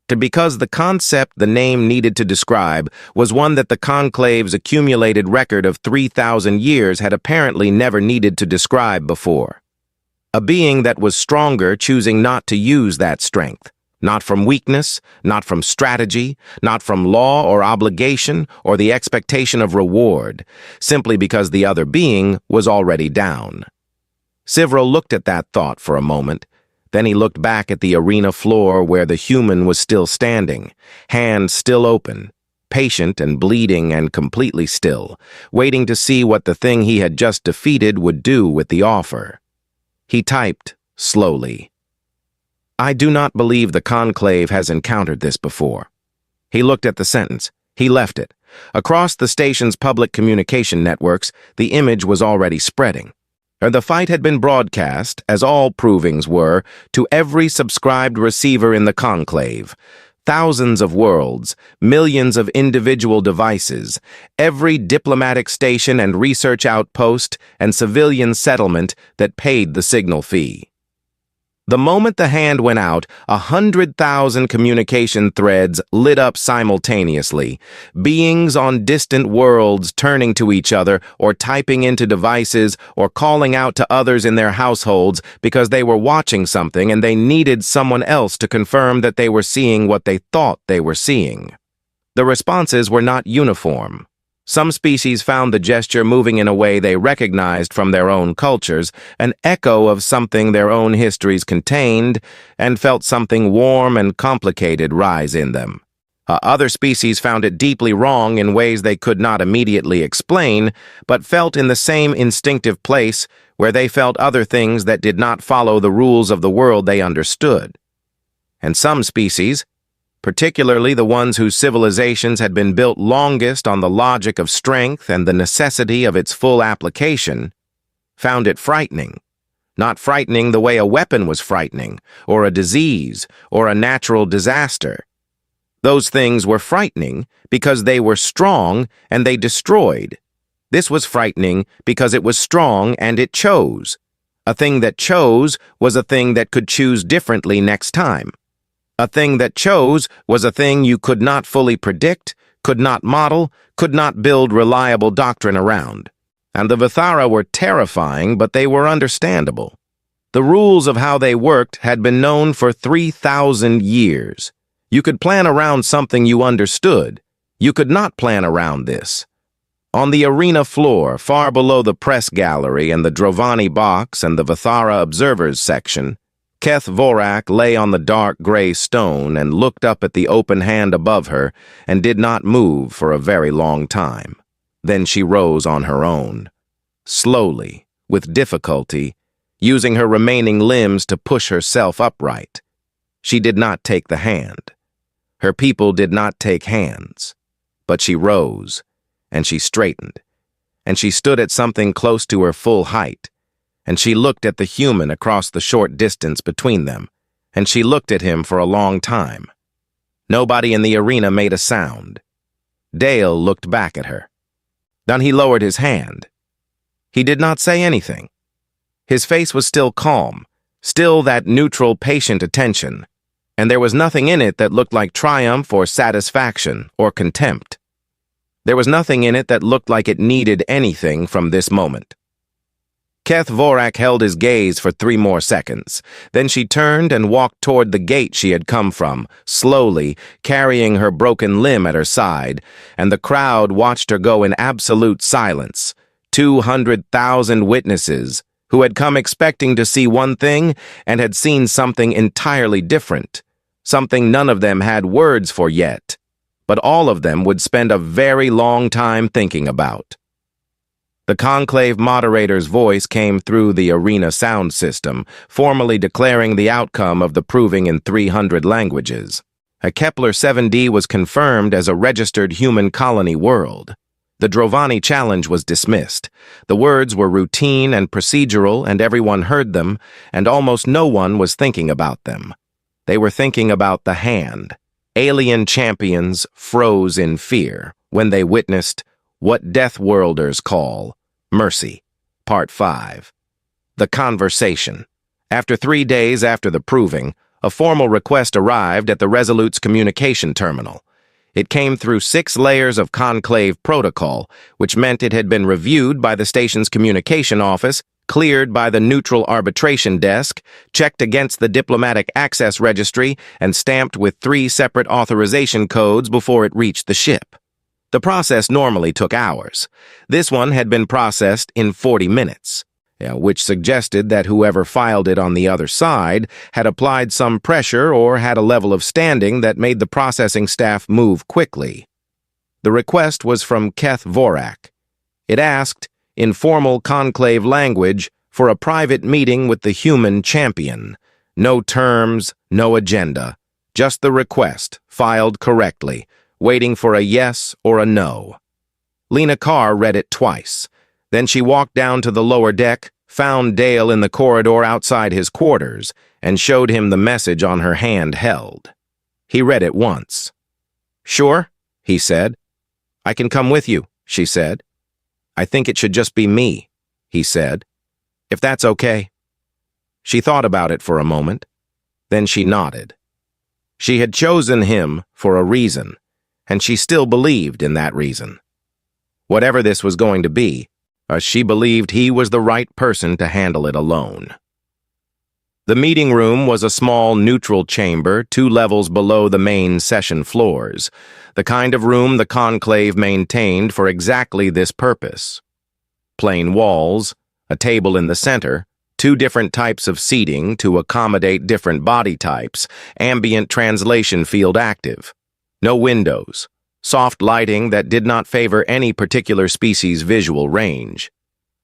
Because the concept the name needed to describe was one that the Conclave's accumulated record of 3,000 years had apparently never needed to describe before. A being that was stronger choosing not to use that strength, not from weakness, not from strategy, not from law or obligation or the expectation of reward, simply because the other being was already down. Sivral looked at that thought for a moment. Then he looked back at the arena floor where the human was still standing, hands still open, patient and bleeding and completely still, waiting to see what the thing he had just defeated would do with the offer. He typed, slowly, "I do not believe the Conclave has encountered this before." He looked at the sentence. He left it. Across the station's public communication networks, the image was already spreading. The fight had been broadcast, as all provings were, to every subscribed receiver in the Conclave. Thousands of worlds, millions of individual devices, every diplomatic station and research outpost and civilian settlement that paid the signal fee. The moment the hand went out, 100,000 communication threads lit up simultaneously, beings on distant worlds turning to each other or typing into devices or calling out to others in their households because they were watching something and they needed someone else to confirm that they were seeing what they thought they were seeing. The responses were not uniform. Some species found the gesture moving in a way they recognized from their own cultures, an echo of something their own histories contained, and felt something warm and complicated rise in them. Other species found it deeply wrong in ways they could not immediately explain, but felt in the same instinctive place where they felt other things that did not follow the rules of the world they understood. And some species, particularly the ones whose civilizations had been built longest on the logic of strength and the necessity of its full application, found it frightening. Not frightening the way a weapon was frightening, or a disease, or a natural disaster. Those things were frightening because they were strong and they destroyed. This was frightening because it was strong and it chose. A thing that chose was a thing that could choose differently next time. A thing that chose was a thing you could not fully predict, could not model, could not build reliable doctrine around. And the Vithara were terrifying, but they were understandable. The rules of how they worked had been known for 3,000 years. You could plan around something you understood. You could not plan around this. On the arena floor, far below the press gallery and the Drovani box and the Vithara observers section, Keth Vorak lay on the dark gray stone and looked up at the open hand above her and did not move for a very long time. Then she rose on her own. Slowly, with difficulty, using her remaining limbs to push herself upright. She did not take the hand. Her people did not take hands. But she rose, and she straightened, and she stood at something close to her full height, and she looked at the human across the short distance between them, and she looked at him for a long time. Nobody in the arena made a sound. Dale looked back at her. Then he lowered his hand. He did not say anything. His face was still calm, still that neutral, patient attention, and there was nothing in it that looked like triumph or satisfaction or contempt. There was nothing in it that looked like it needed anything from this moment. Keth Vorak held his gaze for 3 more seconds. Then she turned and walked toward the gate she had come from, slowly, carrying her broken limb at her side, and the crowd watched her go in absolute silence. 200,000 witnesses who had come expecting to see one thing and had seen something entirely different, something none of them had words for yet, but all of them would spend a very long time thinking about. The conclave moderator's voice came through the arena sound system, formally declaring the outcome of the proving in 300 languages. A Kepler 7D was confirmed as a registered human colony world. The Drovani challenge was dismissed. The words were routine and procedural, and everyone heard them, and almost no one was thinking about them. They were thinking about the hand. Alien champions froze in fear when they witnessed what Deathworlders call Mercy, Part 5. The Conversation. After 3 days after the proving, a formal request arrived at the Resolute's communication terminal. It came through 6 layers of conclave protocol, which meant it had been reviewed by the station's communication office, cleared by the neutral arbitration desk, checked against the diplomatic access registry, and stamped with 3 separate authorization codes before it reached the ship. The process normally took hours. This one had been processed in 40 minutes, which suggested that whoever filed it on the other side had applied some pressure or had a level of standing that made the processing staff move quickly. The request was from Keth Vorak. It asked, in formal conclave language, for a private meeting with the human champion. No terms, no agenda. Just the request, filed correctly, waiting for a yes or a no. Lena Carr read it twice. Then she walked down to the lower deck, found Dale in the corridor outside his quarters, and showed him the message on her hand held. He read it once. "Sure," he said. "I can come with you," she said. "I think it should just be me," he said. "If that's okay." She thought about it for a moment. Then she nodded. She had chosen him for a reason, and she still believed in that reason. Whatever this was going to be, she believed he was the right person to handle it alone. The meeting room was a small neutral chamber 2 levels below the main session floors, the kind of room the conclave maintained for exactly this purpose. Plain walls, a table in the center, 2 different types of seating to accommodate different body types, ambient translation field active. No windows, soft lighting that did not favor any particular species' visual range.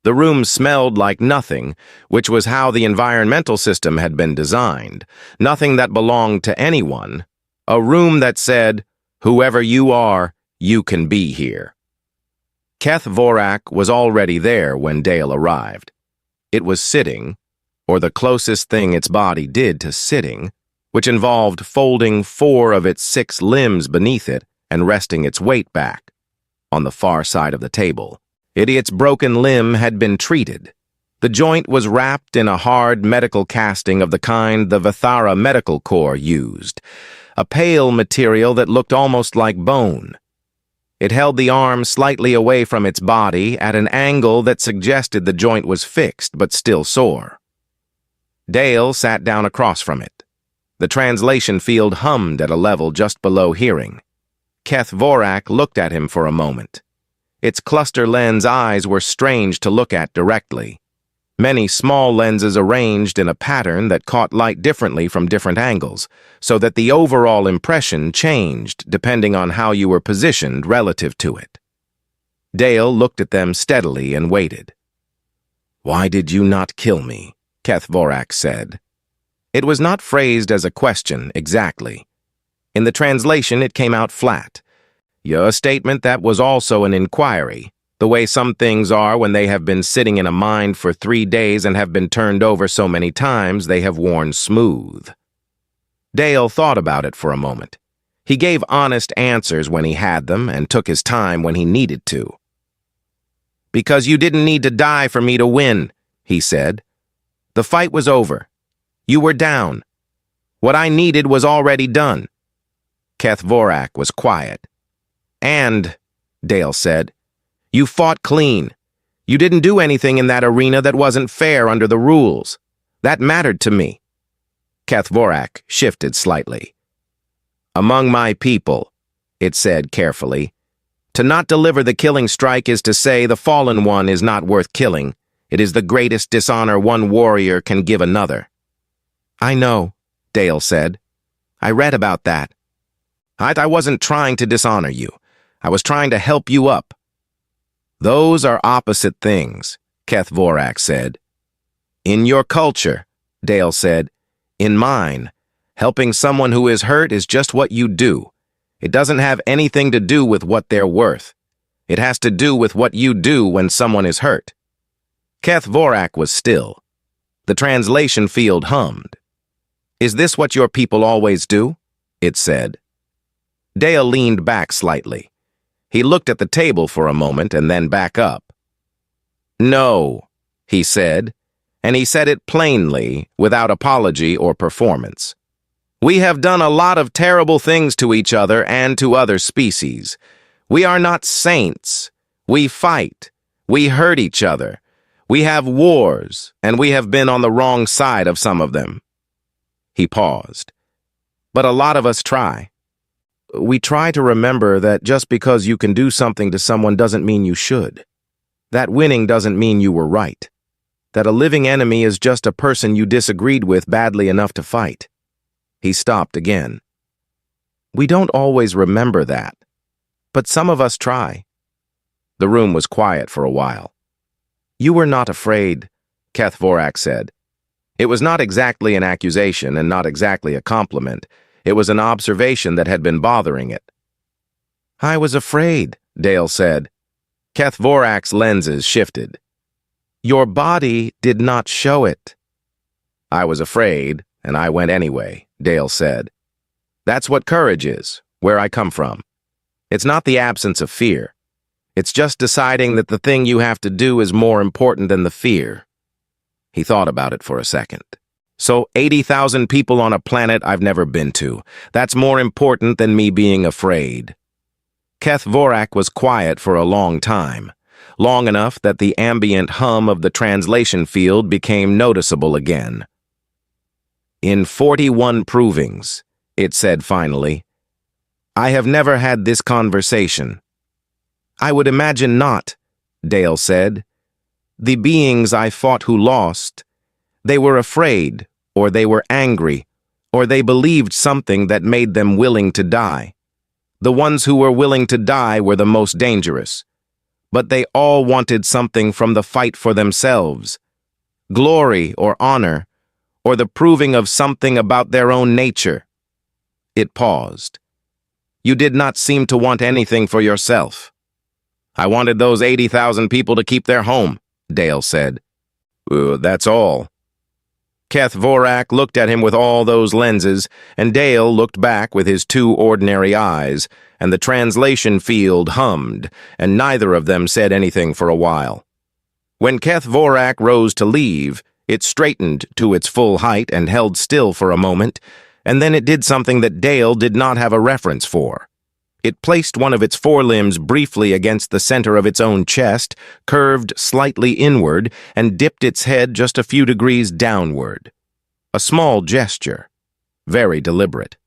The room smelled like nothing, which was how the environmental system had been designed. Nothing that belonged to anyone. A room that said, "Whoever you are, you can be here." Keth Vorak was already there when Dale arrived. It was sitting, or the closest thing its body did to sitting, which involved folding 4 of its 6 limbs beneath it and resting its weight back. On the far side of the table, Idiot's broken limb had been treated. The joint was wrapped in a hard medical casting of the kind the Vithara Medical Corps used, a pale material that looked almost like bone. It held the arm slightly away from its body at an angle that suggested the joint was fixed but still sore. Dale sat down across from it. The translation field hummed at a level just below hearing. Keth Vorak looked at him for a moment. Its cluster lens eyes were strange to look at directly. Many small lenses arranged in a pattern that caught light differently from different angles, so that the overall impression changed depending on how you were positioned relative to it. Dale looked at them steadily and waited. "Why did you not kill me?" Keth Vorak said. It was not phrased as a question exactly. In the translation, it came out flat. A statement that was also an inquiry, the way some things are when they have been sitting in a mind for 3 days and have been turned over so many times they have worn smooth. Dale thought about it for a moment. He gave honest answers when he had them and took his time when he needed to. "Because you didn't need to die for me to win," he said. "The fight was over. You were down. What I needed was already done." Keth Vorak was quiet. "And," Dale said, "you fought clean. You didn't do anything in that arena that wasn't fair under the rules. That mattered to me." Keth Vorak shifted slightly. "Among my people," it said carefully, "to not deliver the killing strike is to say the fallen one is not worth killing. It is the greatest dishonor one warrior can give another." "I know," Dale said. "I read about that. I wasn't trying to dishonor you. I was trying to help you up." "Those are opposite things," Keth Vorak said. "In your culture," Dale said. "In mine, helping someone who is hurt is just what you do. It doesn't have anything to do with what they're worth. It has to do with what you do when someone is hurt." Keth Vorak was still. The translation field hummed. "Is this what your people always do?" it said. Dale leaned back slightly. He looked at the table for a moment and then back up. "No," he said, and he said it plainly, without apology or performance. "We have done a lot of terrible things to each other and to other species. We are not saints. We fight. We hurt each other. We have wars, and we have been on the wrong side of some of them." He paused. "But a lot of us try. We try to remember that just because you can do something to someone doesn't mean you should. That winning doesn't mean you were right. That a living enemy is just a person you disagreed with badly enough to fight." He stopped again. "We don't always remember that, but some of us try." The room was quiet for a while. "You were not afraid," Keth Vorak said. It was not exactly an accusation and not exactly a compliment. It was an observation that had been bothering it. "I was afraid," Dale said. Keth Vorak's lenses shifted. "Your body did not show it." "I was afraid, and I went anyway," Dale said. "That's what courage is, where I come from. It's not the absence of fear. It's just deciding that the thing you have to do is more important than the fear." He thought about it for a second. "So 80,000 people on a planet I've never been to. That's more important than me being afraid." Keth Vorak was quiet for a long time, long enough that the ambient hum of the translation field became noticeable again. "In 41 provings," it said finally, "I have never had this conversation." "I would imagine not," Dale said. "The beings I fought who lost, they were afraid, or they were angry, or they believed something that made them willing to die. The ones who were willing to die were the most dangerous. But they all wanted something from the fight for themselves, glory or honor, or the proving of something about their own nature." It paused. "You did not seem to want anything for yourself." "I wanted those 80,000 people to keep their home," Dale said. "That's all." Keth Vorak looked at him with all those lenses, and Dale looked back with his two ordinary eyes, and the translation field hummed, and neither of them said anything for a while. When Keth Vorak rose to leave, it straightened to its full height and held still for a moment, and then it did something that Dale did not have a reference for. It placed one of its forelimbs briefly against the center of its own chest, curved slightly inward, and dipped its head just a few degrees downward. A small gesture, very deliberate.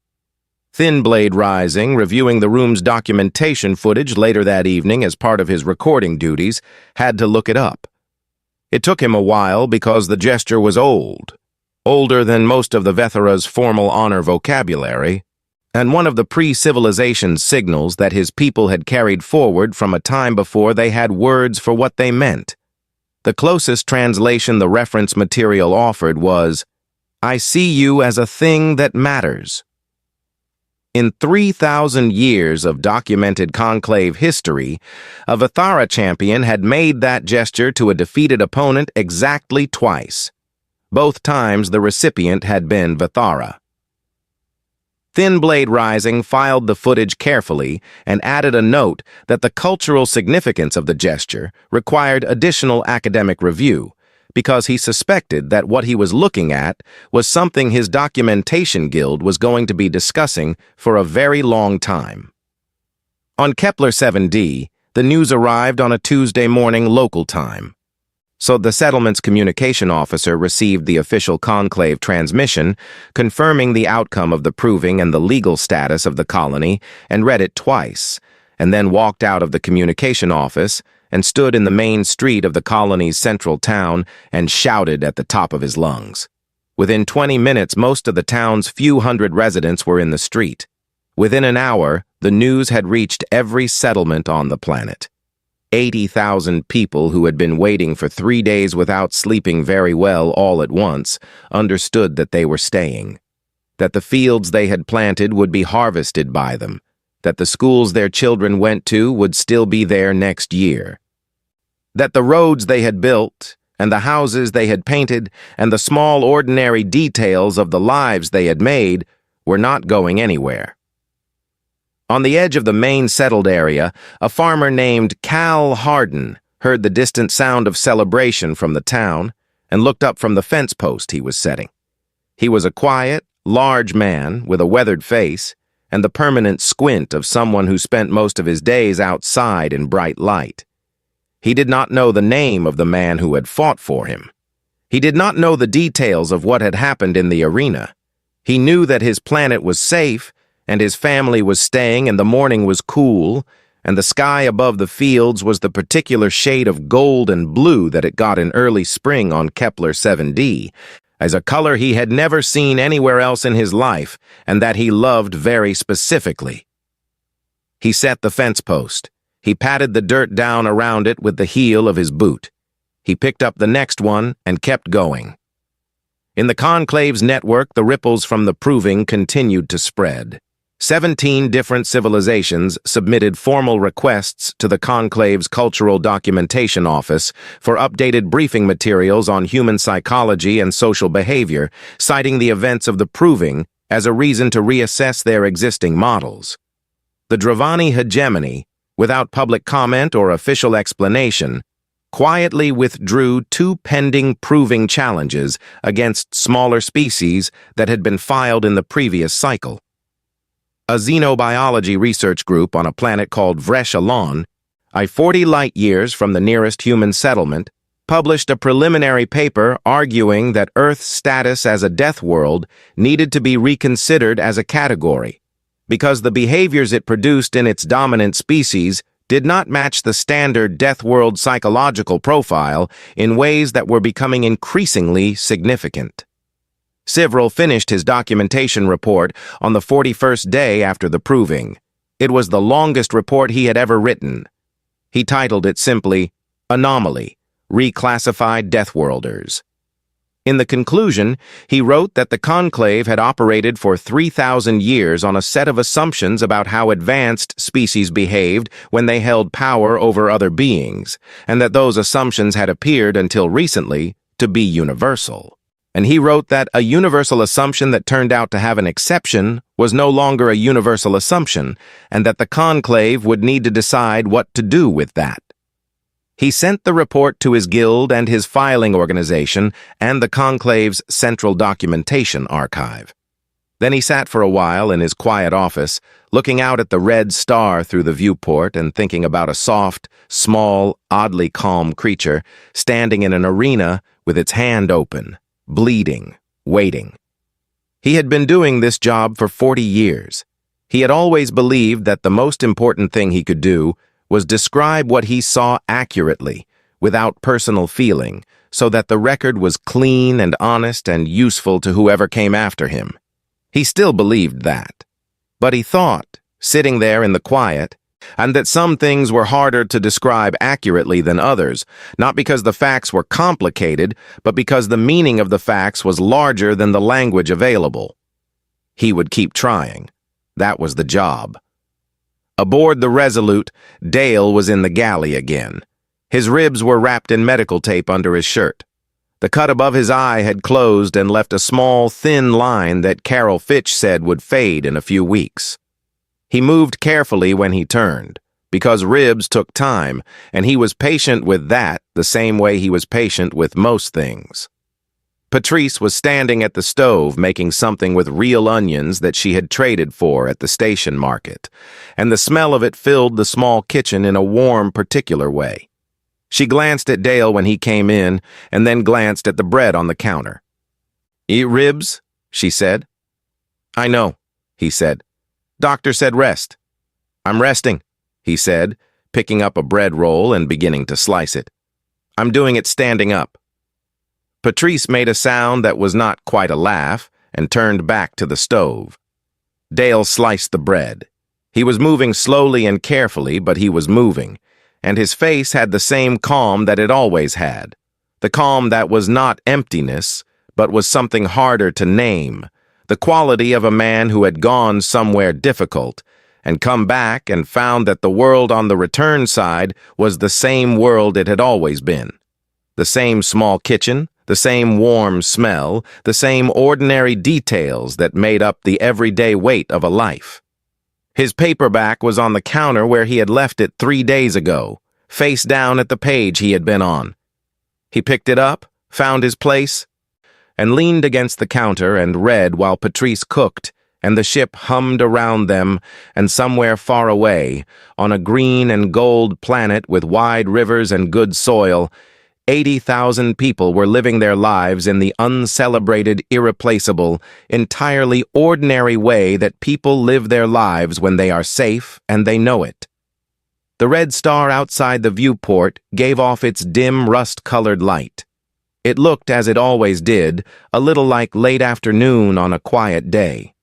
Thinblade Rising, reviewing the room's documentation footage later that evening as part of his recording duties, had to look it up. It took him a while because the gesture was old, older than most of the Vethera's formal honor vocabulary, and one of the pre-civilization signals that his people had carried forward from a time before they had words for what they meant. The closest translation the reference material offered was, "I see you as a thing that matters." In 3,000 years of documented conclave history, a Vethara champion had made that gesture to a defeated opponent exactly twice. Both times the recipient had been Vethara. Thin Blade Rising filed the footage carefully and added a note that the cultural significance of the gesture required additional academic review, because he suspected that what he was looking at was something his documentation guild was going to be discussing for a very long time. On Kepler 7d, the news arrived on a Tuesday morning local time. So the settlement's communication officer received the official conclave transmission, confirming the outcome of the proving and the legal status of the colony, and read it twice, and then walked out of the communication office and stood in the main street of the colony's central town and shouted at the top of his lungs. Within 20 minutes, most of the town's few hundred residents were in the street. Within an hour, the news had reached every settlement on the planet. 80,000 people who had been waiting for 3 days without sleeping very well all at once understood that they were staying, that the fields they had planted would be harvested by them, that the schools their children went to would still be there next year, that the roads they had built and the houses they had painted and the small ordinary details of the lives they had made were not going anywhere. On the edge of the main settled area, a farmer named Cal Hardin heard the distant sound of celebration from the town and looked up from the fence post he was setting. He was a quiet, large man with a weathered face and the permanent squint of someone who spent most of his days outside in bright light. He did not know the name of the man who had fought for him. He did not know the details of what had happened in the arena. He knew that his planet was safe and his family was staying, and the morning was cool, and the sky above the fields was the particular shade of gold and blue that it got in early spring on Kepler 7d, as a color he had never seen anywhere else in his life, and that he loved very specifically. He set the fence post. He patted the dirt down around it with the heel of his boot. He picked up the next one and kept going. In the conclave's network, the ripples from the proving continued to spread. 17 different civilizations submitted formal requests to the conclave's Cultural Documentation Office for updated briefing materials on human psychology and social behavior, citing the events of the proving as a reason to reassess their existing models. The Dravani hegemony, without public comment or official explanation, quietly withdrew 2 pending proving challenges against smaller species that had been filed in the previous cycle. A xenobiology research group on a planet called Vreshalon, 40 light-years from the nearest human settlement, published a preliminary paper arguing that Earth's status as a death world needed to be reconsidered as a category, because the behaviors it produced in its dominant species did not match the standard death world psychological profile in ways that were becoming increasingly significant. Sivril finished his documentation report on the 41st day after the proving. It was the longest report he had ever written. He titled it simply, Anomaly, Reclassified Deathworlders. In the conclusion, he wrote that the conclave had operated for 3,000 years on a set of assumptions about how advanced species behaved when they held power over other beings, and that those assumptions had appeared until recently to be universal. And he wrote that a universal assumption that turned out to have an exception was no longer a universal assumption, and that the conclave would need to decide what to do with that. He sent the report to his guild and his filing organization and the conclave's central documentation archive. Then he sat for a while in his quiet office, looking out at the red star through the viewport and thinking about a soft, small, oddly calm creature standing in an arena with its hand open, bleeding, waiting. He had been doing this job for 40 years. He had always believed that the most important thing he could do was describe what he saw accurately, without personal feeling, so that the record was clean and honest and useful to whoever came after him. He still believed that. But he thought, sitting there in the quiet, and that some things were harder to describe accurately than others, not because the facts were complicated, but because the meaning of the facts was larger than the language available. He would keep trying. That was the job. Aboard the Resolute, Dale was in the galley again. His ribs were wrapped in medical tape under his shirt. The cut above his eye had closed and left a small, thin line that Carol Fitch said would fade in a few weeks. He moved carefully when he turned, because ribs took time, and he was patient with that the same way he was patient with most things. Patrice was standing at the stove making something with real onions that she had traded for at the station market, and the smell of it filled the small kitchen in a warm, particular way. She glanced at Dale when he came in, and then glanced at the bread on the counter. "Eat ribs?" she said. "I know," he said. "Doctor said rest." "I'm resting," he said, picking up a bread roll and beginning to slice it. "I'm doing it standing up." Patrice made a sound that was not quite a laugh and turned back to the stove. Dale sliced the bread. He was moving slowly and carefully, but he was moving, and his face had the same calm that it always had. The calm that was not emptiness, but was something harder to name, the quality of a man who had gone somewhere difficult and come back and found that the world on the return side was the same world it had always been. The same small kitchen, the same warm smell, the same ordinary details that made up the everyday weight of a life. His paperback was on the counter where he had left it 3 days ago, face down at the page he had been on. He picked it up, found his place, and leaned against the counter and read while Patrice cooked, and the ship hummed around them, and somewhere far away, on a green and gold planet with wide rivers and good soil, 80,000 people were living their lives in the uncelebrated, irreplaceable, entirely ordinary way that people live their lives when they are safe and they know it. The red star outside the viewport gave off its dim rust-colored light. It looked, as it always did, a little like late afternoon on a quiet day.